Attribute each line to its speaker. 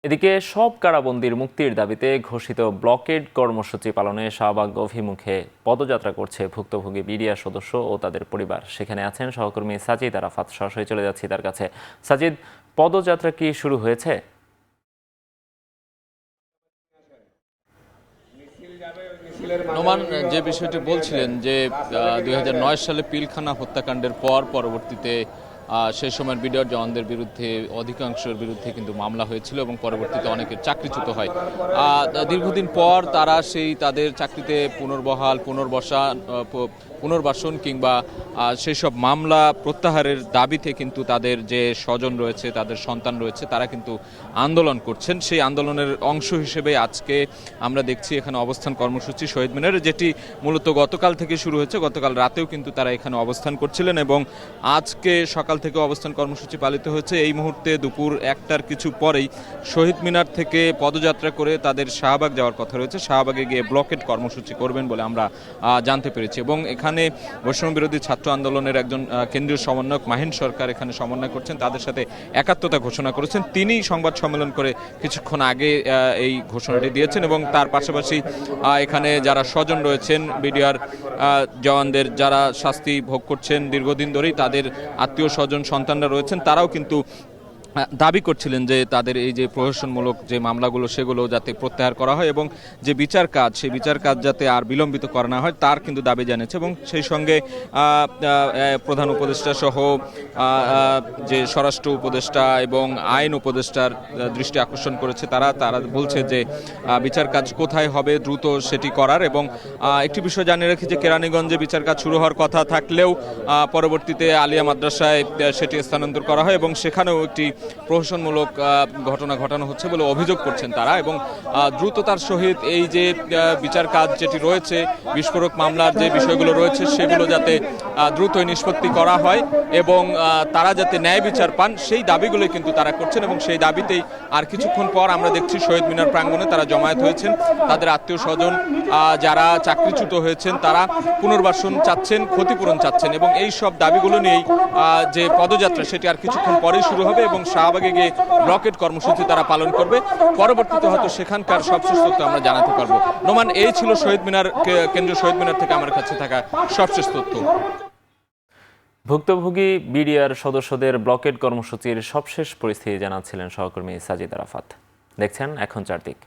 Speaker 1: এদিকে সব কারাবন্দীর মুক্তির দাবিতে ঘোষিত ব্লকেড কর্মসূচি পালনে শাহবাগ অভিমুখে পদযাত্রা করছে ভুক্তভোগী বিডিআর সদস্য ও তাদের পরিবার। সেখানে আছেন সহকর্মী সাজিদ আরাফাত। সরাসরি চলে যাচ্ছি তার কাছে। সাজিদ, পদযাত্রা কি শুরু হয়েছে?
Speaker 2: নোমান, যে বিষয়টি বলছিলেন যে 2009 সালে পিলখানা হত্যাকাণ্ডের পরবর্তীতে সেই সময়ের বিডিআর জওয়ানদের বিরুদ্ধে অধিকাংশের বিরুদ্ধে কিন্তু মামলা হয়েছিল এবং পরবর্তীতে অনেকের চাকরিচ্যুত হয়। দীর্ঘদিন পর তারা তাদের চাকরিতে পুনর্বাসন কিংবা সেই সব মামলা প্রত্যাহারের দাবিতে কিন্তু তাদের যে স্বজন রয়েছে, তাদের সন্তান রয়েছে, তারা কিন্তু আন্দোলন করছেন। সেই আন্দোলনের অংশ হিসেবে আজকে আমরা দেখছি এখানে অবস্থান কর্মসূচি শহীদ মিনারে, যেটি মূলত গতকাল থেকে শুরু হয়েছে। গতকাল রাতেও কিন্তু তারা এখানে অবস্থান করছিলেন এবং আজকে সকাল থেকে অবস্থান কর্মসূচি পালিত হয়েছে। এই মুহূর্তে দুপুর 1টার কিছু পরেই শহীদ মিনার থেকে পদযাত্রা করে তাদের শাহবাগ যাওয়ার কথা রয়েছে। শাহবাগে গিয়ে ব্লকেড কর্মসূচি করবেন বলে আমরা জানতে পেরেছি। এবং এখানে বৈষম্য বিরোধী ছাত্র আন্দোলনের একজন কেন্দ্রীয় সমন্বয়ক মাহিন সরকার এখানে সমন্বয় করছেন, তাদের সাথে একাত্মতা ঘোষণা করেছেন। তিনি সংবাদ সম্মেলন করে কিছুক্ষণ আগে এই ঘোষণাটি দিয়েছেন এবং তার পাশাপাশি এখানে যারা স্বজন রয়েছেন বিডিআর জওয়ানদের, যারা শাস্তি ভোগ করছেন দীর্ঘদিন ধরেই, তাদের আত্মীয় স্বজন সন্তানরা রয়েছেন, তারাও কিন্তু দাবি করছিলেন যে তাদের এই যে প্রহসনমূলক যে মামলাগুলো সেগুলো যাতে প্রত্যাহার করা হয় এবং যে বিচার কাজ, সেই বিচার কাজ যাতে আর বিলম্বিত করা না হয় তার কিন্তু দাবি জানিয়েছে। এবং সেই সঙ্গে প্রধান উপদেষ্টা সহ যে স্বরাষ্ট্র উপদেষ্টা এবং আইন উপদেষ্টার দৃষ্টি আকর্ষণ করেছে তারা বলছে যে বিচার কাজ কোথায় হবে দ্রুত সেটি করার। এবং একটি বিষয় জানিয়ে রাখি যে কেরানীগঞ্জে বিচার কাজ শুরু হওয়ার কথা থাকলেও পরবর্তীতে আলিয়া মাদ্রাসায় সেটি স্থানান্তর করা হয় এবং সেখানেও একটি প্রহসনমূলক ঘটনা ঘটানো হচ্ছে বলে অভিযোগ করছেন তারা। এবং দ্রুততার সহিত এই যে বিচার কাজ যেটি রয়েছে, বিস্ফোরক মামলার যে বিষয়গুলো রয়েছে সেগুলো যাতে দ্রুতই নিষ্পত্তি করা হয় এবং তারা যাতে ন্যায় বিচার পান, সেই দাবিগুলোই কিন্তু তারা করছেন। এবং সেই দাবিতেই আর কিছুক্ষণ পর আমরা দেখছি শহীদ মিনার প্রাঙ্গণে তারা জমায়েত হয়েছেন। তাদের আত্মীয় স্বজন যারা চাকরিচ্যুত হয়েছেন তারা পুনর্বাসন চাচ্ছেন, ক্ষতিপূরণ চাচ্ছেন এবং এই সব দাবিগুলো নিয়েই যে পদযাত্রা সেটি আর কিছুক্ষণ পরেই শুরু হবে এবং শাহবাগে গিয়ে ব্লকেড কর্মসূচি তারা পালন করবে। পরবর্তীতে হয়তো সেখানকার সবশেষ তথ্য আমরা জানাতে পারবো। নোমান, এই ছিল শহীদ মিনার, কেন্দ্রীয় শহীদ মিনার থেকে আমার কাছে থাকা সবশেষ তথ্য।
Speaker 1: ভুক্তভোগী বিডিআর সদস্যদের ব্লকেড কর্মসূচির সবশেষ পরিস্থিতি জানাচ্ছিলেন সহকর্মী সাজিদ আরাফাত। দেখছেন এখন চারদিক।